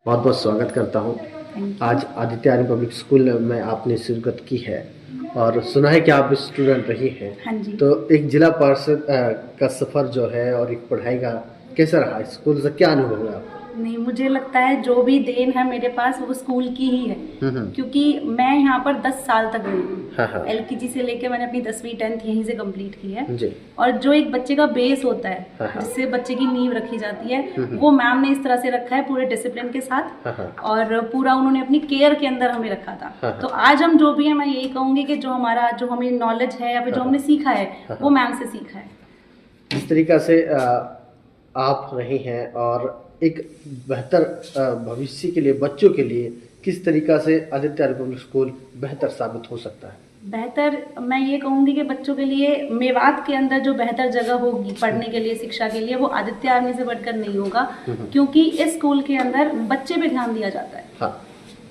बहुत बहुत स्वागत करता हूँ। आज आदित्य आर्य पब्लिक स्कूल में आपने शिरकत की है और सुना है कि आप स्टूडेंट रही हैं। हाँ जी। तो एक जिला पार्षद का सफ़र जो है और एक पढ़ाई का कैसा रहा? स्कूल से क्या अनुभव है आपका? नहीं, मुझे लगता है जो भी देन है मेरे पास वो स्कूल की ही है, हम्म। क्योंकि मैं यहाँ पर 10 साल तक रही हूँ। हाँ हाँ एलकेजी से लेकर मैंने अपनी 10वीं 10th यहीं से कंप्लीट की है। जी। और जो एक बच्चे का बेस होता है, हाँ हाँ। जिससे बच्चे की नींव रखी जाती है, वो मैम ने इस तरह से रखा है पूरे डिसिप्लिन के साथ। हाँ हाँ। और पूरा उन्होंने अपनी केयर के अंदर हमें रखा था। हाँ हाँ। तो आज हम जो भी है, मैं यही कहूँगी कि जो हमें नॉलेज है या फिर जो हाँ हमने सीखा है, हाँ। वो मैम से सीखा है। जिस तरीका से आप रही हैं और एक बेहतर भविष्य के लिए बच्चों के लिए किस तरीका से आदित्य आर्य पब्लिक स्कूल बेहतर साबित हो सकता है? बेहतर मैं ये कहूँगी कि बच्चों के लिए मेवात के अंदर जो बेहतर जगह होगी पढ़ने के लिए, शिक्षा के लिए, वो आदित्य आर्य से बढ़कर नहीं होगा, क्योंकि इस स्कूल के अंदर बच्चे पे ध्यान दिया जाता है। हाँ।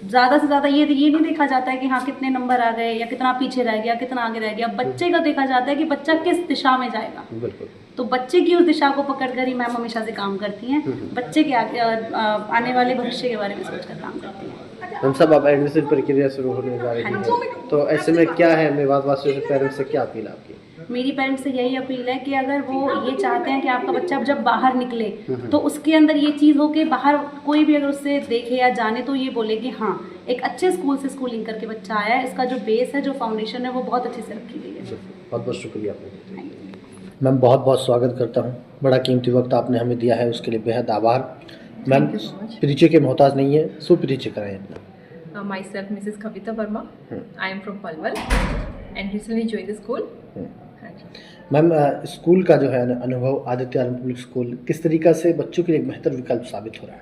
ज़्यादा से ज़्यादा ये नहीं देखा जाता है कि हाँ कितने नंबर आ गए या कितना पीछे रह गया, कितना आगे रह गया। बच्चे का देखा जाता है कि बच्चा किस दिशा में जाएगा। बिल्कुल। तो बच्चे की उस दिशा को पकड़कर ही मैम हमेशा से काम करती हैं। बच्चे के आने वाले भविष्य के बारे में सोचकर काम करती हैं। हम सब अब एडमिशन प्रक्रिया शुरू होने जा रही हाँ है, तो ऐसे में क्या है मेवात वासियों से, पेरेंट्स से क्या अपील आपकी? मेरी पेरेंट्स से यही अपील है कि अगर वो ये चाहते हैं कि आपका बच्चा जब बाहर निकले तो उसके अंदर ये चीज़ हो कि बाहर कोई भी अगर उससे देखे या जाने तो ये बोले कि हाँ एक अच्छे स्कूल से स्कूलिंग करके बच्चा आया है, इसका जो बेस है, जो फाउंडेशन है, वो बहुत अच्छे से रखी गई है। बहुत बहुत शुक्रिया आपका। मैम बहुत बहुत स्वागत करता हूँ। बड़ा कीमती वक्त आपने हमें दिया है, उसके लिए बेहद आभार। मैम परिचय के मोहताज नहीं है, सुपरिचय कराएं अपना। Myself, Mrs. Kavita Verma. I am from Palwal and recently joined the school. Ma'am school का जो है अनुभव आदित्य आर्य पब्लिक स्कूल किस तरीका से बच्चों के लिए एक बेहतर विकल्प साबित हो रहा है?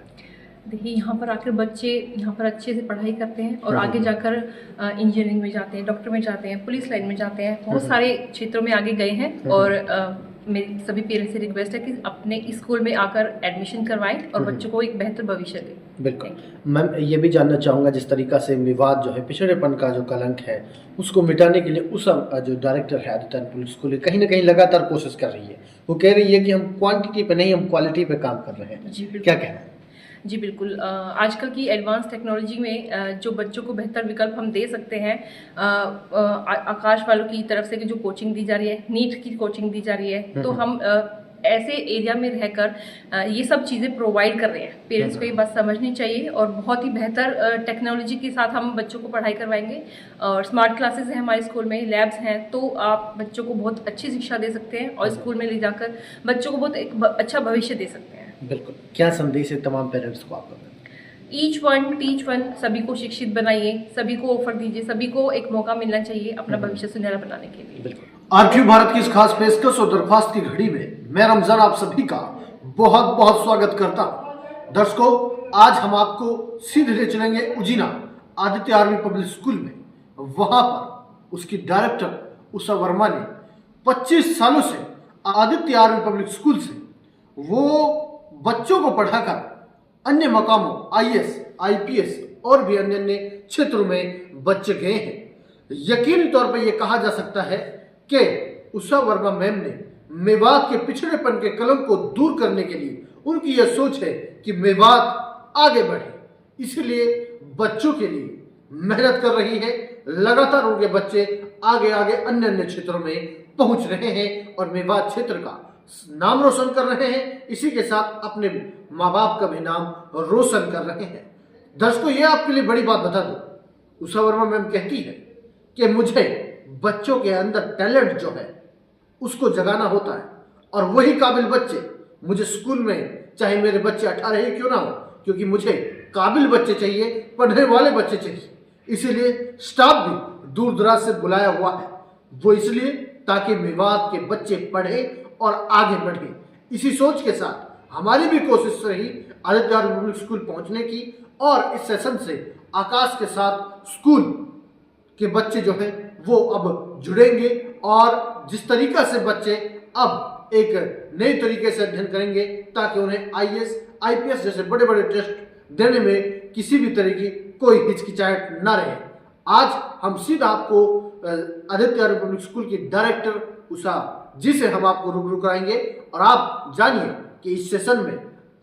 देखिए, यहाँ पर आकर बच्चे यहाँ पर अच्छे से पढ़ाई करते हैं और आगे जाकर इंजीनियरिंग में जाते हैं, डॉक्टर में जाते हैं, पुलिस लाइन में जाते हैं, बहुत सारे क्षेत्रों में आगे गए हैं। और मेरी सभी पेरेंट्स से रिक्वेस्ट है कि अपने स्कूल में आकर एडमिशन करवाएं और बच्चों को एक बेहतर भविष्य दें। बिल्कुल। मैम ये भी जानना चाहूँगा, जिस तरीका से मेवात जो है पिछड़ेपन का जो कलंक है उसको मिटाने के लिए उस जो डायरेक्टर है आदित्य आर्य पब्लिक स्कूल कहीं ना कहीं लगातार कोशिश कर रही है। वो कह रही है कि हम क्वांटिटी पे नहीं, हम क्वालिटी पे काम कर रहे हैं। जी बिल्कुल। क्या कहना है? जी बिल्कुल। आजकल की एडवांस टेक्नोलॉजी में जो बच्चों को बेहतर विकल्प हम दे सकते हैं, आकाश वालों की तरफ से जो कोचिंग दी जा रही है, नीट की कोचिंग दी जा रही है, तो हम ऐसे एरिया में रहकर ये सब चीज़ें प्रोवाइड कर रहे हैं। पेरेंट्स को ये बात समझनी चाहिए और बहुत ही बेहतर टेक्नोलॉजी के साथ हम बच्चों को पढ़ाई करवाएंगे। और स्मार्ट क्लासेस हैं हमारे स्कूल में, लैब्स हैं, तो आप बच्चों को बहुत अच्छी शिक्षा दे सकते हैं और स्कूल में ले जाकर बच्चों को बहुत एक अच्छा भविष्य दे सकते हैं। बिल्कुल। क्या संदेश है तमाम पेरेंट्स को आपका? ईच वन टीच वन, सभी को शिक्षित बनाइए, सभी को ऑफर दीजिए, सभी को एक मौका मिलना चाहिए अपना भविष्य सुनहरा बनाने के लिए। बिल्कुल। आरक्यू भारत की इस खास पेशकश और दरख्वास्त की घड़ी में मैं रमजान आप सभी का बहुत बहुत स्वागत करता हूँ। दर्शकों, आज हम आपको सीधे ले चलेंगे उजीना आदित्य आर्य पब्लिक स्कूल में। वहां पर उसकी डायरेक्टर उषा वर्मा ने 25 सालों से आदित्य आर्य पब्लिक स्कूल से वो बच्चों को पढ़ाकर अन्य मकामों IAS, IPS और भी अन्य अन्य क्षेत्रों में बच्चे गए हैं। यकीनी तौर पर यह कहा जा सकता है कि उषा वर्मा मैम ने मेवात के पिछड़ेपन के कलंक को दूर करने के लिए उनकी यह सोच है कि मेवात आगे बढ़े, इसलिए बच्चों के लिए मेहनत कर रही है। लगातार उनके बच्चे आगे आगे अन्य अन्य क्षेत्रों में पहुंच रहे हैं और मेवात क्षेत्र का नाम रोशन कर रहे हैं। इसी के साथ अपने माँ बाप का भी नाम रोशन कर रहे हैं। दर्शकों, ये आपके लिए बड़ी बात बता दूं, उषा वर्मा मैम कहती है कि मुझे बच्चों के अंदर टैलेंट जो है उसको जगाना होता है और वही काबिल बच्चे मुझे स्कूल में, चाहे मेरे बच्चे 18 ही क्यों ना हो, क्योंकि मुझे काबिल बच्चे चाहिए, पढ़ने वाले बच्चे चाहिए। इसीलिए स्टाफ भी दूर दराज से बुलाया हुआ है, वो इसलिए ताकि मेवात के बच्चे पढ़े और आगे बढ़े। इसी सोच के साथ हमारी भी कोशिश रही आदित्य आर्य पब्लिक स्कूल पहुंचने की, और इस सेशन से आकाश के साथ स्कूल के बच्चे जो हैं वो अब जुड़ेंगे और जिस तरीका से बच्चे अब एक नए तरीके से अध्ययन करेंगे ताकि उन्हें IAS, IPS जैसे बड़े बड़े टेस्ट देने में किसी भी तरह की कोई हिचकिचाहट ना रहे। आज हम सीधा आपको आदित्य आर्य पब्लिक स्कूल की डायरेक्टर उषा जी से हम आपको रूबरू कराएंगे और आप जानिए कि इस सेशन में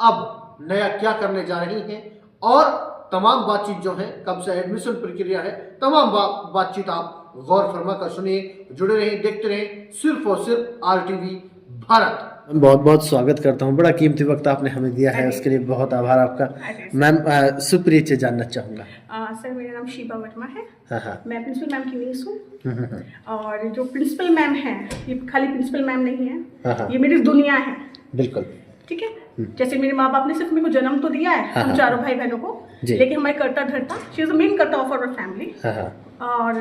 अब नया क्या करने जा रही हैं और तमाम बातचीत जो है, कब से एडमिशन प्रक्रिया है, तमाम बातचीत आप गौर फरमा कर सुनिए, जुड़े रहें, देखते रहें सिर्फ और सिर्फ RTV भारत। बहुत बहुत स्वागत करता हूँ, बड़ा कीमती वक्त आपने हमें दिया है, उसके लिए बहुत आभार आपका। मैम सुपरिचय जानना चाहूँगा। सर मेरा नाम शीबा वर्मा है। हाँ। मैं प्रिंसिपल मैम की नीस हूँ। और जो प्रिंसिपल मैम है, ये खाली प्रिंसिपल मैम नहीं है, ये मेरी दुनिया है। बिल्कुल ठीक है। जैसे मेरे माँ बाप ने सिर्फ मेरे को जन्म तो दिया है, हम चारों भाई बहनों को, लेकिन हमारे करता धरता, शी इज द मेन करता ऑफ आवर फैमिली। और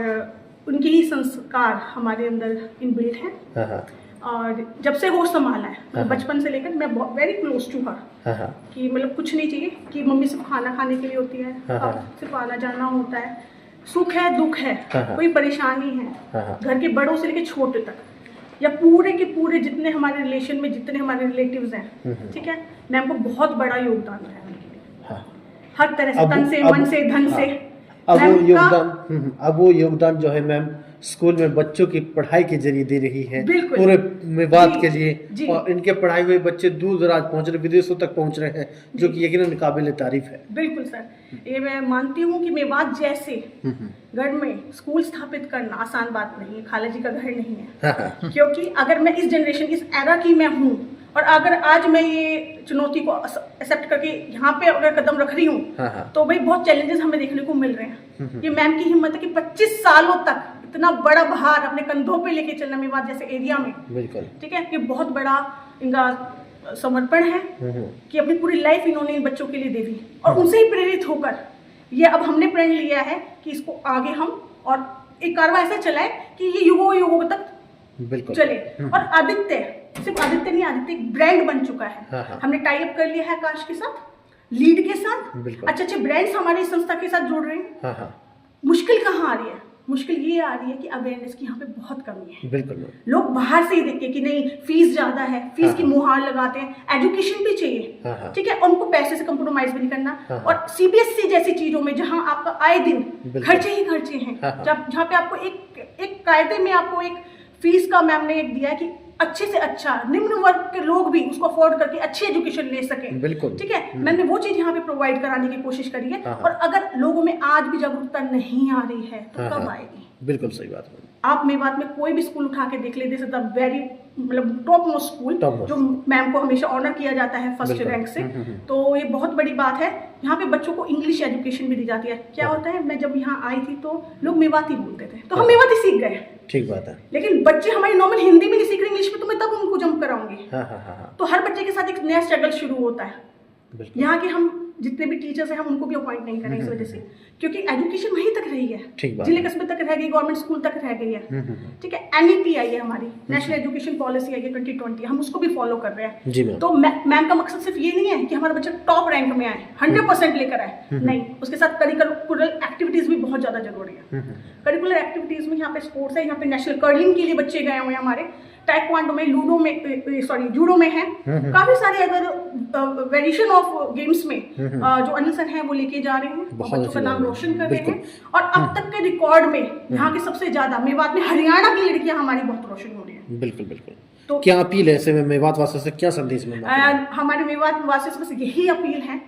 उनके ही संस्कार हमारे अंदर इनबिल्ट हैं। और जब से होश संभाला है, बचपन से लेकर मैं वेरी क्लोज टू हर, कि मतलब कुछ नहीं चाहिए कि मम्मी सिर्फ खाना खाने के लिए होती है, सिर्फ आना जाना होता है, सुख है दुख है, कोई परेशानी है, घर के बड़ों से लेकर छोटे तक, या पूरे के पूरे जितने हमारे रिलेशन में जितने हमारे रिलेटिव्स हैं, ठीक है, मैम को बहुत बड़ा योगदान है उनके लिए, हर तरह से, तन से, मन से, धन से। अब वो योगदान जो है मैम स्कूल में बच्चों की पढ़ाई के जरिए दे रही है पूरे मेवात के लिए, और इनके पढ़ाई हुए बच्चे दूर दराज पहुंच रहे, विदेशों तक पहुंच रहे हैं, जो कि यकीनन काबिल तारीफ है। बिल्कुल सर, ये मैं मानती हूँ कि मेवात जैसे गढ़ में स्कूल स्थापित करना आसान बात नहीं है, खाला जी का घर नहीं है। क्योंकि अगर मैं इस जनरेशन, इस एरा की मैं हूँ, और अगर आज मैं ये चुनौती को एक्सेप्ट करके यहाँ पे अगर कदम रख रही हूँ, तो भाई बहुत चैलेंजेस हमें देखने को मिल रहे हैं। ये मैम की हिम्मत है कि 25 सालों तक इतना बड़ा भार अपने कंधों पे लेके चलना मेवात जैसे एरिया में, बिल्कुल ठीक है, ये बहुत बड़ा इनका समर्पण है कि अपनी पूरी लाइफ इन्होंने इन बच्चों के लिए दे दी, और उनसे ही प्रेरित होकर ये अब हमने प्रण लिया है कि इसको आगे हम और एक कारवां ऐसा चलाए कि ये युगों तक चले। और आदित्य, सिर्फ आदित्य नहीं, आदित्य एक ब्रांड बन चुका है। हमने टाई अप कर लिया है आकाश के साथ, लीड के साथ, अच्छे ब्रांड्स हमारी संस्था के साथ जुड़ रहे हैं। मुश्किल कहाँ आ रही है? मुश्किल ये आ रही है कि अवेयरनेस की यहाँ पे बहुत कमी है। बिल्कुल, लोग बाहर से ही देखते कि नहीं फीस ज्यादा है, फीस की मुहार लगाते हैं, एजुकेशन भी चाहिए, ठीक है, उनको पैसे से कंप्रोमाइज भी नहीं करना। और CBSE जैसी चीजों में जहाँ आपका आए दिन खर्चे ही खर्चे हैं, जहाँ पे आपको एक कायदे में आपको एक फीस का मैम ने एक दिया है कि अच्छे से अच्छा निम्न वर्ग के लोग भी उसको अफोर्ड करके अच्छी एजुकेशन ले सके, बिल्कुल ठीक है, मैंने वो चीज यहाँ पे प्रोवाइड कराने की कोशिश करी है। और अगर लोगों में आज भी जागरूकता नहीं आ रही है तो कब आएगी? बिल्कुल सही बात है। आप मेवात में कोई भी स्कूल उठा के देख ले, दिस इज द वेरी मतलब टॉप मोस्ट स्कूल, जो मैम को हमेशा ऑनर किया जाता है फर्स्ट रैंक से, तो ये बहुत बड़ी बात है। यहाँ पे बच्चों को इंग्लिश एजुकेशन भी दी जाती है। क्या होता है, मैं जब यहाँ आई थी तो लोग मेवाती बोलते थे, तो हम मेवाती सीख गए, ठीक बात है, लेकिन बच्चे हमारी नॉर्मल हिंदी में नहीं सीख रहे इंग्लिश में, तो मैं तब उनको जंप कराऊंगी। तो हर बच्चे के साथ एक नया स्ट्रगल शुरू होता है। यहाँ के हम जितने भी टीचर्स हैं हम उनको भी अपॉइंट नहीं करें इस वजह से, क्योंकि एजुकेशन वहीं तक रही है, जिले कस्बे तक रह गई, गवर्नमेंट स्कूल तक रह गई है, ठीक है। NEP आई है हमारी, नेशनल एजुकेशन पॉलिसी आई है 2020, हम उसको भी फॉलो कर रहे हैं। तो मैम का मकसद सिर्फ ये नहीं है कि हमारा बच्चा टॉप रैंक में आए, 100% लेकर आए, नहीं, उसके साथ करिकुलर एक्टिविटीज भी बहुत ज्यादा जरूरी है। करिकुलर एक्टिविटीज में यहाँ पे स्पोर्ट्स है, यहाँ पे नेशनल कर्लिंग के लिए बच्चे गए हुए हैं हमारे, टाइक्वांडो में, लूडो में, सॉरी जूडो में है, काफी सारे अगर वेरिएशन ऑफ गेम्स में जो अनिल सर हैं वो लेके जा रहे हैं, बच्चों का नाम रोशन कर रहे हैं। और अब तक के रिकॉर्ड में यहाँ के सबसे ज्यादा मेवात में हरियाणा की लड़कियां हमारी बहुत रोशन हो रही है। बिल्कुल बिल्कुल। तो क्या अपील है ऐसे में मेवात वासियों से, क्या संदेश में? हमारे मेवात वासियों से बस यही अपील है,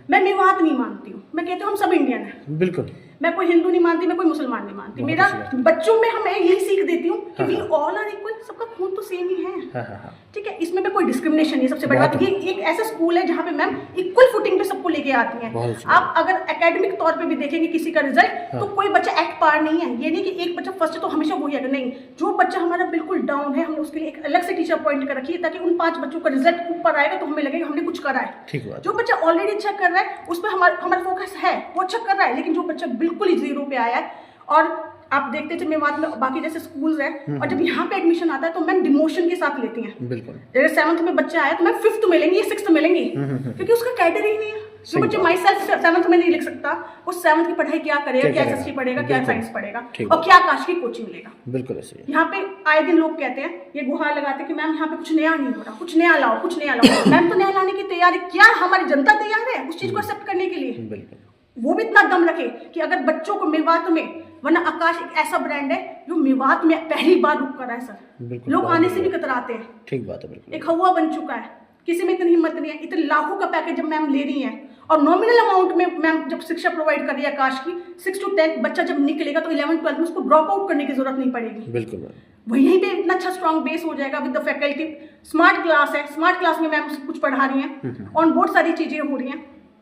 मैं मेवात नहीं मानती हूँ, मैं कहती हूँ हम सब इंडियन है। बिल्कुल, मैं कोई हिंदू नहीं मानती, मैं कोई मुसलमान नहीं मानती, मेरा बच्चों में हमें यही सीख देती हूँ कि वी ऑल आर इक्वल, सबका खून तो सेम ही है, ठीक है, इसमें भी कोई डिस्क्रिमिनेशन नहीं। सबसे बड़ी बात ये एक ऐसा स्कूल है जहाँ पे मैम इक्वल फुटिंग पे सबको लेके आती हैं। आप अगर एकेडमिक तौर पे भी देखेंगे किसी का रिजल्ट, तो कोई बच्चा एक्ट पार नहीं है, ये नहीं कि एक बच्चा फर्स्ट है तो हमेशा वही है, नहीं, जो बच्चा हमारा बिल्कुल डाउन है हमने उसके लिए एक अलग से टीचर अपॉइंट कर रखी है, ताकि उन 5 बच्चों का रिजल्ट ऊपर आएगा तो हमें लगेगा हमने कुछ करा है। जो बच्चा ऑलरेडी अच्छा कर रहा है उस पर हमारा फोकस है, वो अच्छा कर रहा है, लेकिन जो बच्चा बिल्कुल ही 0 पे आया है, और आप देखते थे मेवात में बाकी जैसे स्कूल्स हैं, और जब यहाँ पे एडमिशन आता है तो मैम डिमोशन के साथ लेती हैं। बिल्कुल, जैसे 7th में बच्चा आया तो मैम 5th मिलेंगी, 6th मिलेंगी, क्योंकि उसका कैटेगरी ही नहीं है। जो बच्चे माई सेल्फ 7th में नहीं लिख सकता, वो 7th की पढ़ाई क्या करेगा, क्या SST पढ़ेगा, क्या साइंस पढ़ेगा, और क्या आकाश की कोचिंग लेगा। बिल्कुल ऐसे यहाँ पे आए दिन लोग कहते हैं, ये गुहार लगाते हैं कि मैम यहाँ पे कुछ नया नहीं हो रहा, कुछ नया लाओ, कुछ नया लाओ। मैम तो नया लाने की तैयारी, क्या हमारी जनता तैयार है उस चीज को एक्सेप्ट करने के लिए? वो भी इतना दम रखे कि अगर बच्चों को मेवात में, वरना आकाश एक ऐसा ब्रांड है जो मेवात में पहली बार रुक कर है सर, लोग आने से भी कतराते हैं। ठीक बात है, बिल्कुल। एक हवा बन चुका है किसी में इतनी हिम्मत नहीं है, इतने लाखों का पैकेज जब मैम ले रही हैं और नॉमिनल अमाउंट में मैम जब शिक्षा प्रोवाइड कर रही है आकाश की, 6 to 10 बच्चा जब निकलेगा तो 11th 12th में उसको ड्रॉप आउट करने की जरूरत नहीं पड़ेगी। बिल्कुल मैम, वहीं पे इतना अच्छा स्ट्रॉन्ग बेस हो जाएगा with the faculty. Smart class है, स्मार्ट क्लास में मैम कुछ पढ़ा रही हैं, ऑन बोर्ड सारी चीजें हो रही हैं,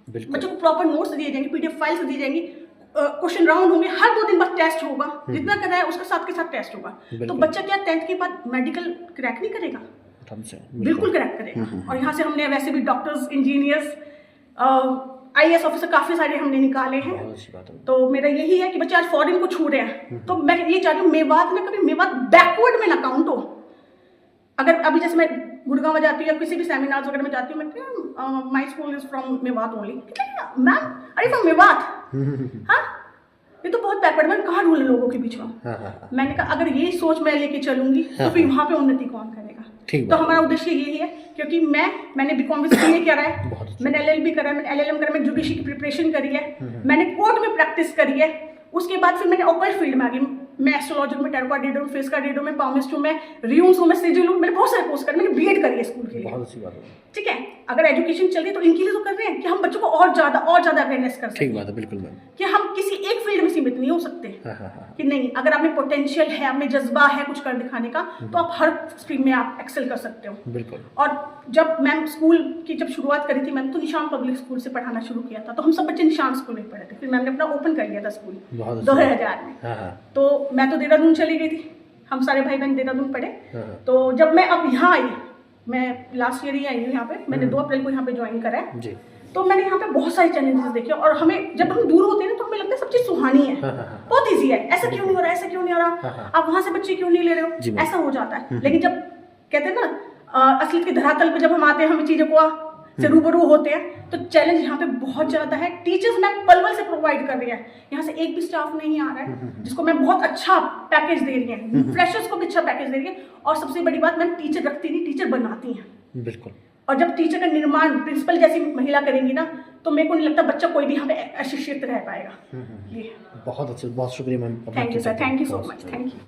बच्चों को प्रॉपर नोट्स दिए जाएंगे, PDF फाइल्स दी जाएंगी, क्वेश्चन राउंड होंगे, हर 2 दिन बाद टेस्ट होगा, जितना कर रहा है उसका साथ के साथ टेस्ट होगा। तो बच्चा क्या 10th के बाद मेडिकल क्रैक नहीं करेगा, बिल्कुल क्रैक करेगा। और यहाँ से हमने वैसे भी डॉक्टर्स, इंजीनियर्स, IAS ऑफिसर काफी सारे हमने निकाले हैं। तो मेरा यही है कि बच्चे आज फॉरेन को छू रहे हैं, तो मैं ये चाह रही हूँ मेवात में कभी मेवात बैकवर्ड में ना काउंट हो। अगर अभी जैसे मैं गुड़गांव में जाती हूँ या किसी भी सेमिनार्स वगैरह में जाती हूँ, मैं my school is from Mewat only, ma'am अरे फ्रॉम मेवात, हाँ ये तो बहुत बैकवर्ड, मैंने कहाँ ढूंढे लोगों के बीच में। मैंने कहा अगर यही सोच मैं लेके चलूंगी तो फिर वहाँ पे उन्नति कौन करेगा। तो हमारा उद्देश्य यही है, क्योंकि मैंने BCom में CA किया है, मैंने LLB करा है, मैंने LLM करा है, मैंने जुडिशरी की प्रिपरेशन करी है, मैंने कोर्ट में प्रैक्टिस करी है, उसके बाद फिर मैंने ऑकल्ट फील्ड में आ गई। मैं एस्ट्रोलॉजर में, टैरो कार्ड रीडर हूँ, फेस कार्ड रीडर हूँ, मैं पामिस्ट हूँ, मैं रियूम्स हूँ, मैं सिजिल हूँ, मैंने बहुत सारे कोर्स करे, मैंने BEd करी है स्कूल के लिए। बहुत अच्छी बात है। ठीक है, अगर एजुकेशन चल रही है तो इनके लिए तो कर रहे हैं कि हम बच्चों को और ज्यादा अवेयरनेस कर सकें। ठीक बात है, बिल्कुल मैम, कि हम किसी एक फील्ड में सीमित नहीं हो सकते। कि नहीं, अगर आप में पोटेंशियल है, आप में जज्बा है कुछ कर दिखाने का, तो आप हर स्ट्रीम में आप एक्सेल कर सकते हो। बिल्कुल। और जब मैम स्कूल की जब शुरुआत करी थी मैम, तो निशान पब्लिक स्कूल से पढ़ाना शुरू किया था, तो हम सब बच्चे निशान स्कूल में पढ़े थे। फिर मैम ने अपना ओपन कर लिया था स्कूल 2000 में। तो मैं तो देहरादून चली गई थी, हम सारे भाई बहन देहरादून पढ़े। तो जब मैं अब यहाँ आई, मैं लास्ट ईयर ही आई हूँ यहाँ पे, मैंने 2 अप्रैल को यहाँ पे ज्वाइन करा है जी। तो मैंने यहाँ पे बहुत सारे चैलेंजेस देखे, और हमें जब हम दूर होते हैं ना तो हमें लगता है सब चीज सुहानी है, बहुत ईजी है, ऐसा क्यों नहीं हो रहा, ऐसा क्यों नहीं हो रहा, आप वहां से बच्चे क्यों नहीं ले रहे हो, ऐसा हो जाता है। लेकिन जब कहते हैं ना असलियत के धरातल पे जब हम आते हैं, हमें चीजों को से रूबरू होते हैं, तो चैलेंज यहाँ पे बहुत ज्यादा है। टीचर्स मैं पलवल से प्रोवाइड कर रही है, यहाँ से एक भी स्टाफ नहीं आ रहा है जिसको मैं बहुत अच्छा पैकेज दे रही है, फ्रेशर्स को भी अच्छा पैकेज दे रही है। और सबसे बड़ी बात, मैम टीचर रखती नहीं, टीचर बनाती हैं। बिल्कुल। और जब टीचर का निर्माण प्रिंसिपल जैसी महिला करेंगी ना, तो मेरे को नहीं लगता बच्चा कोई भी यहाँ पे अशिक्षित रह पाएगा। ये बहुत अच्छा, बहुत शुक्रिया ma'am. Thank you sir, thank you so much, thank you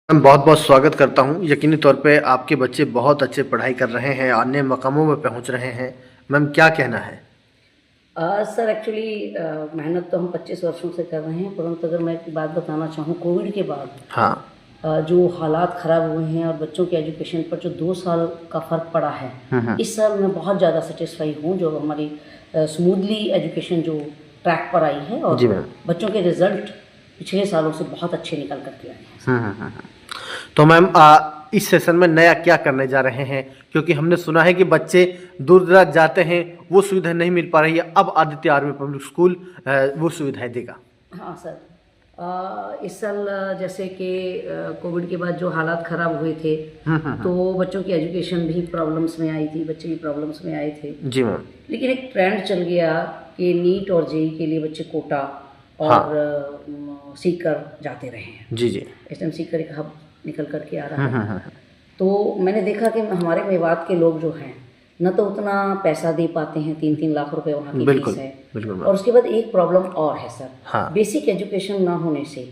ma'am. बहुत बहुत स्वागत करता हूँ। यकीनी तौर पे आपके बच्चे बहुत अच्छे पढ़ाई कर रहे हैं, अन्य मकामों में पहुँच रहे हैं। मैम क्या कहना है? सर एक्चुअली मेहनत तो हम 25 वर्षों से कर रहे हैं, परंतु अगर मैं एक बात बताना चाहूँ, कोविड के बाद हाँ जो हालात ख़राब हुए हैं और बच्चों के एजुकेशन पर जो 2 साल का फ़र्क पड़ा है, इस साल मैं बहुत ज़्यादा सेटिस्फाई हूँ जो हमारी स्मूथली एजुकेशन जो ट्रैक पर आई है, और बच्चों के रिजल्ट पिछले सालों से बहुत अच्छे निकल करके आए हैं। तो मैम इस सेशन में नया क्या करने जा रहे हैं? क्योंकि हमने सुना है कि बच्चे दूर दराज जाते हैं, वो सुविधा नहीं मिल पा रही है, अब आदित्य आर्मी पब्लिक स्कूल वो सुविधाएं देगा। हाँ सर, इस साल जैसे कि कोविड के बाद जो हालात ख़राब हुए थे, तो बच्चों की एजुकेशन भी प्रॉब्लम्स में आई थी, बच्चे भी प्रॉब्लम्स में आए थे जी मैम। लेकिन एक ट्रेंड चल गया कि नीट और जेई के लिए बच्चे कोटा और सीकर जाते रहे हैं जी जी। इस टाइम सीकर एक हब निकल करके आ रहा है। तो मैंने देखा कि हमारे मेवात के लोग जो हैं न तो उतना पैसा दे पाते हैं, 3-3 लाख रुपए वहाँ की फीस है। और उसके बाद एक प्रॉब्लम और है सर, बेसिक एजुकेशन ना होने से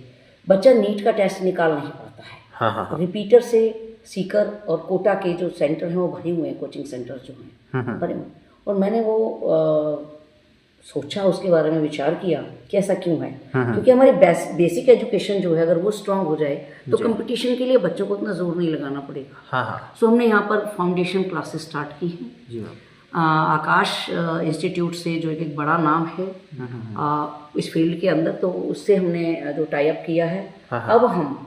बच्चा नीट का टेस्ट निकाल नहीं पाता है। रिपीटर से सीकर और कोटा के जो सेंटर हैं वो भरे हुए हैं, कोचिंग सेंटर जो हैं भरे हुए। और मैंने वो सोचा, उसके बारे में विचार किया कि ऐसा क्यों है, क्योंकि हमारी बेसिक एजुकेशन जो है अगर वो स्ट्रांग हो जाए तो कंपटीशन के लिए बच्चों को उतना जोर नहीं लगाना पड़ेगा। सो हमने यहाँ पर फाउंडेशन क्लासेस स्टार्ट की हैं आकाश इंस्टीट्यूट से, जो एक बड़ा नाम है इस फील्ड के अंदर, तो उससे हमने जो टाई अप किया है। अब हम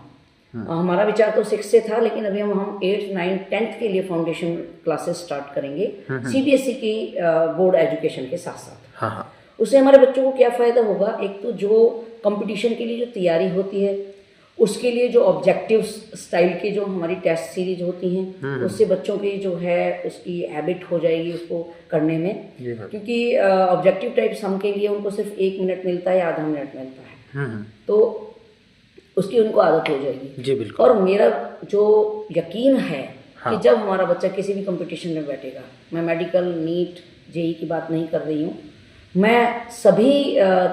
हमारा विचार तो 6 से था, लेकिन अभी हम 8, 9, 10th के लिए फाउंडेशन क्लासेस स्टार्ट करेंगे CBSE की बोर्ड एजुकेशन के साथ साथ। उससे हमारे बच्चों को क्या फ़ायदा होगा, एक तो जो कंपटीशन के लिए जो तैयारी होती है उसके लिए जो ऑब्जेक्टिव स्टाइल के जो हमारी टेस्ट सीरीज होती हैं, उससे बच्चों की जो है उसकी हैबिट हो जाएगी उसको करने में। क्योंकि ऑब्जेक्टिव टाइप सम के लिए उनको सिर्फ 1 मिनट मिलता है, आधा मिनट मिलता है, तो उसकी उनको आदत हो जाएगी जी। बिल्कुल। और मेरा जो यकीन है कि जब हमारा बच्चा किसी भी कंपटीशन में बैठेगा, मैं मेडिकल, नीट, जेई की बात नहीं कर रही हूँ, मैं सभी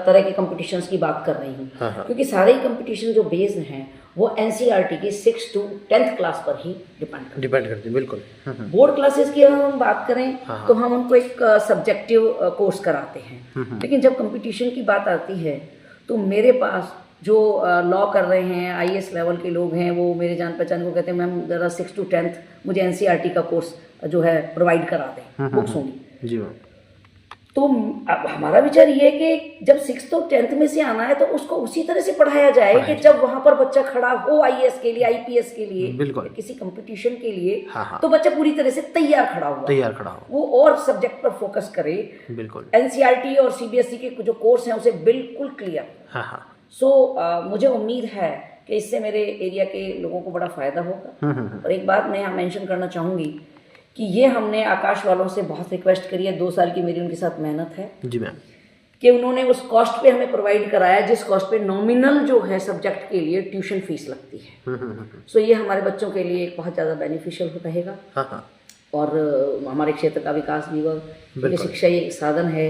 तरह के कंपटीशंस की बात कर रही हूँ, क्योंकि सारे ही कंपटीशन जो बेस्ड हैं वो एनसीईआरटी की 6 to 10th क्लास पर ही डिपेंड करती है, बिल्कुल। बोर्ड क्लासेस की अगर हम बात करें तो हम उनको एक सब्जेक्टिव कोर्स कराते हैं, लेकिन जब कंपटीशन की बात आती है तो मेरे पास जो लॉ कर रहे हैं आईएएस लेवल के लोग हैं, वो मेरे जान पहचान को कहते हैं मैम ज़रा 6 to 10th मुझे एनसीईआरटी का कोर्स जो है प्रोवाइड करा दें, बुक्स होंगी जी मैम। तो अब हमारा विचार ये है कि जब 6th to 10th में से आना है तो उसको उसी तरह से पढ़ाया जाए कि जब वहां पर बच्चा खड़ा हो आईएएस के लिए, आईपीएस के लिए, बिल्कुल किसी कंपटीशन के लिए, तो बच्चा पूरी तरह से तैयार खड़ा हो, वो और सब्जेक्ट पर फोकस करे, बिल्कुल। एनसीईआरटी और सीबीएसई के जो कोर्स हैं उसे बिल्कुल क्लियर। सो मुझे उम्मीद है कि इससे मेरे एरिया के लोगों को बड़ा फायदा होगा। और एक बात मैं यहाँ मेंशन करना चाहूँगी कि ये हमने आकाश वालों से बहुत रिक्वेस्ट करी है, 2 साल की मेरी उनके साथ मेहनत है जी मैम, कि उन्होंने उस कॉस्ट पे हमें प्रोवाइड कराया जिस कॉस्ट पे नॉमिनल जो है सब्जेक्ट के लिए ट्यूशन फीस लगती है। सो ये हमारे बच्चों के लिए एक बहुत ज़्यादा बेनिफिशियल रहेगा और हमारे क्षेत्र का विकास भी होगा, क्योंकि शिक्षा एक साधन है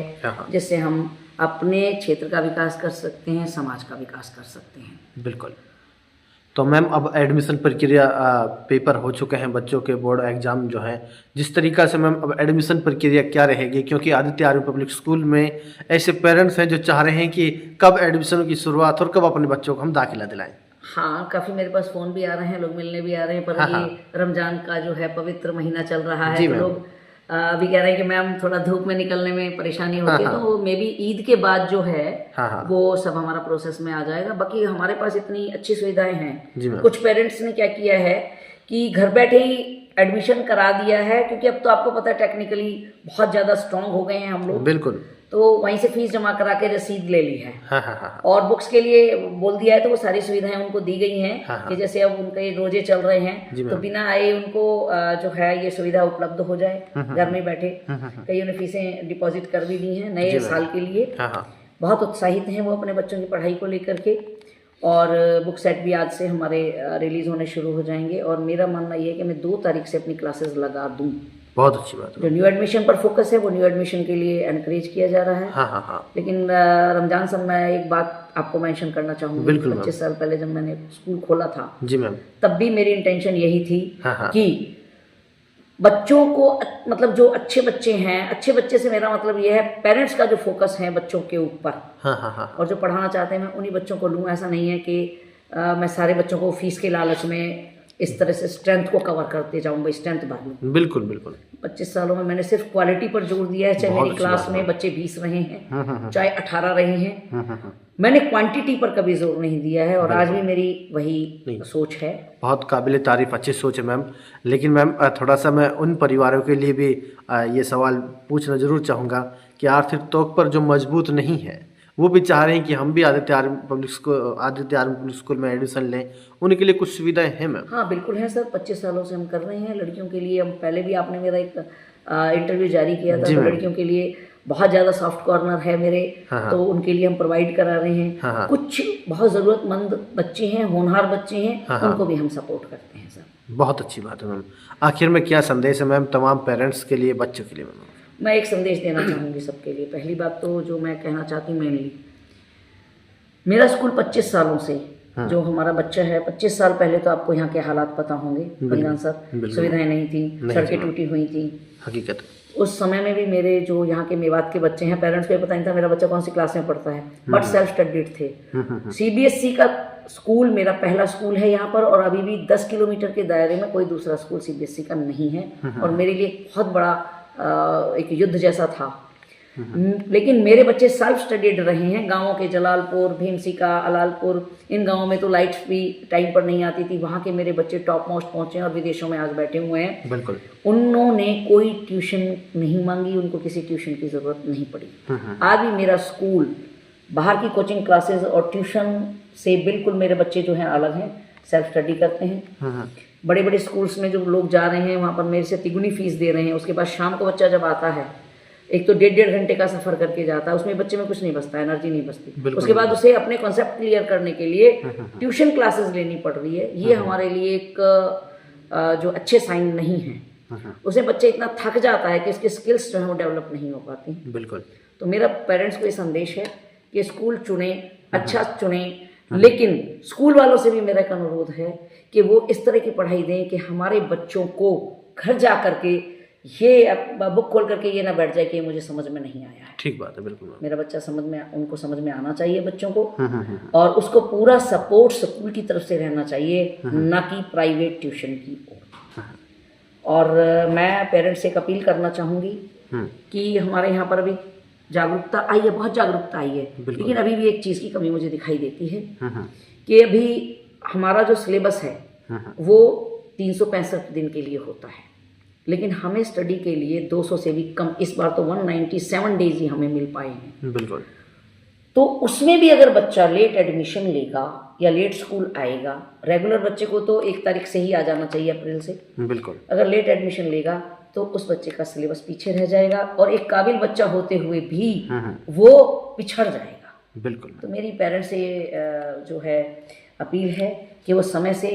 जिससे हम अपने क्षेत्र का विकास कर सकते हैं, समाज का विकास कर सकते हैं। बिल्कुल। तो मैम अब एडमिशन प्रक्रिया पेपर हो चुके हैं, बच्चों के बोर्ड एग्जाम जो है, जिस तरीक़ा से मैम अब एडमिशन प्रक्रिया क्या रहेगी, क्योंकि आदित्य आर्य पब्लिक स्कूल में ऐसे पेरेंट्स हैं जो चाह रहे हैं कि कब एडमिशन की शुरुआत और कब अपने बच्चों को हम दाखिला दिलाएं। हाँ, काफ़ी मेरे पास फ़ोन भी आ रहे हैं, लोग मिलने भी आ रहे हैं, पर ये रमज़ान का जो है पवित्र महीना चल रहा है, तो लोग अभी कह रहे हैं कि मैम थोड़ा धूप में निकलने में परेशानी होती है, तो मे बी ईद के बाद जो है वो सब हमारा प्रोसेस में आ जाएगा। बाकी हमारे पास इतनी अच्छी सुविधाएं हैं, कुछ पेरेंट्स ने क्या किया है कि घर बैठे ही एडमिशन करा दिया है, क्योंकि अब तो आपको पता है टेक्निकली बहुत ज़्यादा स्ट्रांग हो गए हैं हम लोग, बिल्कुल। तो वहीं से फीस जमा करा के रसीद ले ली है और बुक्स के लिए बोल दिया है, तो वो सारी सुविधाएं उनको दी गई हैं कि जैसे अब उनके रोजे चल रहे हैं तो बिना आए उनको जो है ये सुविधा उपलब्ध हो जाए घर में बैठे। कईयों ने फीसें डिपॉजिट कर भी दी हैं नए साल के लिए, बहुत उत्साहित हैं वो अपने बच्चों की पढ़ाई को लेकर के। और बुक सेट भी आज से हमारे रिलीज होने शुरू हो जाएंगे और मेरा मानना ये है कि मैं 2 तारीख से अपनी क्लासेस लगा दूँ। बहुत अच्छी बात है। जो न्यू एडमिशन पर फोकस है वो न्यू एडमिशन के लिए एनकरेज किया जा रहा है। लेकिन रमजान साहब मैं एक बात आपको मेंशन करना चाहूँगी, 25 साल पहले जब मैंने स्कूल खोला था जी मैम, तब भी मेरी इंटेंशन यही थी कि बच्चों को मतलब जो अच्छे बच्चे हैं, अच्छे बच्चे से मेरा मतलब ये है पेरेंट्स का जो फोकस है बच्चों के ऊपर, और जो पढ़ाना चाहते हैं मैं उन्हीं बच्चों को लूँ। ऐसा नहीं है कि मैं सारे बच्चों को फीस के लालच में इस तरह से स्ट्रेंथ को कवर करते जाऊँ, भाई स्ट्रेंथ भर लूँ। बिल्कुल बिल्कुल। 25 सालों में मैंने सिर्फ क्वालिटी पर जोर दिया है, चाहे मेरी क्लास में बच्चे 20 रहे हैं चाहे 18 रहे हैं, मैंने क्वांटिटी पर कभी जोर नहीं दिया है और आज भी मेरी वही सोच है। बहुत काबिल तारीफ, अच्छी सोच है मैम। लेकिन मैम थोड़ा सा मैं उन परिवारों के लिए भी ये सवाल पूछना जरूर चाहूँगा कि आर्थिक तौर पर जो मजबूत नहीं है वो भी चाह रहे हैं कि हम भी आदित्य आर्य पब्लिक स्कूल में एडमिशन लें, उनके लिए कुछ सुविधाएं हैं मैम? हाँ बिल्कुल है सर, 25 सालों से हम कर रहे हैं लड़कियों के लिए। हम पहले भी आपने मेरा एक इंटरव्यू जारी किया था, तो लड़कियों के लिए बहुत ज़्यादा सॉफ्ट कॉर्नर है मेरे, तो उनके लिए हम प्रोवाइड करा रहे हैं। कुछ बहुत ज़रूरतमंद बच्चे हैं, होनहार बच्चे हैं, उनको भी हम सपोर्ट करते हैं सर। बहुत अच्छी बात है मैम। आखिर में क्या संदेश है मैम तमाम पेरेंट्स के लिए, बच्चों के लिए? मैम मैं एक संदेश देना चाहूँगी सबके लिए। पहली बात तो जो मैं कहना चाहती हूँ, मेनली मेरा स्कूल 25 सालों से जो हमारा बच्चा है, 25 साल पहले तो आपको यहाँ के हालात पता होंगे बलिदान सर, सुविधाएं नहीं थी, सड़कें टूटी हुई थी। हकीकत उस समय में भी मेरे जो यहाँ के मेवात के बच्चे हैं, पेरेंट्स को पता नहीं था मेरा बच्चा कौन सी क्लास में पढ़ता है, बट सेल्फ स्टडीड थे। सीबीएसई का स्कूल मेरा पहला स्कूल है यहाँ पर, और अभी भी 10 किलोमीटर के दायरे में कोई दूसरा स्कूल सीबीएसई का नहीं है, और मेरे लिए बहुत बड़ा एक युद्ध जैसा था। लेकिन मेरे बच्चे सेल्फ स्टडीड रहे हैं। गांवों के जलालपुर, भीमसिका, अलालपुर, इन गांवों में तो लाइट्स भी टाइम पर नहीं आती थी, वहाँ के मेरे बच्चे टॉप मोस्ट पहुँचे और विदेशों में आज बैठे हुए हैं। बिल्कुल। उन्होंने कोई ट्यूशन नहीं मांगी, उनको किसी ट्यूशन की ज़रूरत नहीं पड़ी। आज भी मेरा स्कूल बाहर की कोचिंग क्लासेस और ट्यूशन से बिल्कुल मेरे बच्चे जो हैं अलग हैं, सेल्फ स्टडी करते हैं। बड़े बड़े स्कूल्स में जो लोग जा रहे हैं वहाँ पर मेरे से तिगुनी फीस दे रहे हैं। उसके बाद शाम को बच्चा जब आता है, एक तो 1.5 घंटे का सफ़र करके जाता है, उसमें बच्चे में कुछ नहीं बचता, एनर्जी नहीं बचती। उसके बाद उसे अपने कॉन्सेप्ट क्लियर करने के लिए ट्यूशन क्लासेस लेनी पड़ रही है। ये हमारे लिए एक जो अच्छे साइन नहीं है। उसे बच्चे इतना थक जाता है कि उसकी स्किल्स जो है वो डेवलप नहीं हो पाती। बिल्कुल। तो मेरा पेरेंट्स को ये संदेश है कि स्कूल चुने, अच्छा चुने, लेकिन स्कूल वालों से भी मेरा एक अनुरोध है कि वो इस तरह की पढ़ाई दें कि हमारे बच्चों को घर जा करके ये बुक खोल करके ये ना बैठ जाए कि ये मुझे समझ में नहीं आया है। ठीक बात है, बिल्कुल। मेरा बच्चा उनको समझ में आना चाहिए बच्चों को, और उसको पूरा सपोर्ट स्कूल की तरफ से रहना चाहिए, ना कि प्राइवेट ट्यूशन की ओर। और मैं पेरेंट्स से एक अपील करना चाहूँगी कि हमारे यहाँ पर अभी जागरूकता आई है, बहुत जागरूकता आई है, लेकिन अभी भी एक चीज़ की कमी मुझे दिखाई देती है कि अभी हमारा जो सिलेबस है वो 365 दिन के लिए होता है, लेकिन हमें स्टडी के लिए 200 से भी कम, इस बार तो 197 डेज ही हमें मिल पाए हैं। बिल्कुल। तो उसमें भी अगर बच्चा लेट एडमिशन लेगा या लेट स्कूल आएगा, रेगुलर बच्चे को तो 1 तारीख से ही आ जाना चाहिए, अप्रैल से। बिल्कुल। अगर लेट एडमिशन लेगा तो उस बच्चे का सिलेबस पीछे रह जाएगा और एक काबिल बच्चा होते हुए भी वो पिछड़ जाएगा। बिल्कुल। तो मेरी पेरेंट्स से जो है अपील है कि वो समय से,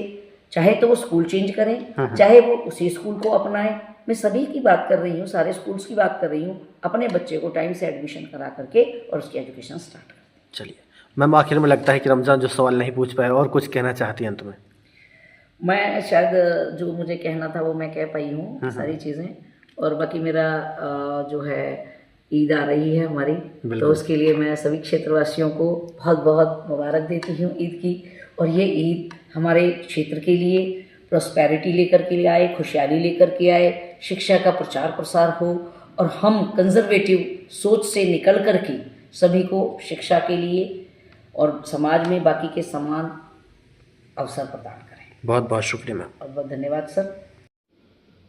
चाहे तो वो स्कूल चेंज करें, चाहे वो उसी स्कूल को अपनाएं। मैं सभी की बात कर रही हूँ, सारे स्कूल्स की बात कर रही हूँ। अपने बच्चे को टाइम से एडमिशन करा करके और उसकी एजुकेशन स्टार्ट करें। चलिए मैम, आखिर में लगता है कि रमज़ान जो सवाल नहीं पूछ पाए, और कुछ कहना चाहती हैं अंत में? मैं शायद जो मुझे कहना था वो मैं कह पाई हूँ सारी चीज़ें। और बाकी मेरा जो है ईद आ रही है हमारी, तो उसके लिए मैं सभी क्षेत्रवासियों को बहुत बहुत मुबारक देती हूँ ईद की। और ये ईद हमारे क्षेत्र के लिए प्रॉस्पेरिटी लेकर के आए, खुशहाली लेकर के आए, शिक्षा का प्रचार प्रसार हो, और हम कंजर्वेटिव सोच से निकल कर के सभी को शिक्षा के लिए और समाज में बाकी के समान अवसर प्रदान करें। बहुत बहुत शुक्रिया मैम। बहुत बहुत धन्यवाद सर।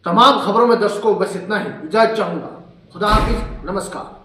तमाम खबरों में दर्शकों बस इतना ही, इजाजत चाहूँगा। खुदा हाफिज, नमस्कार।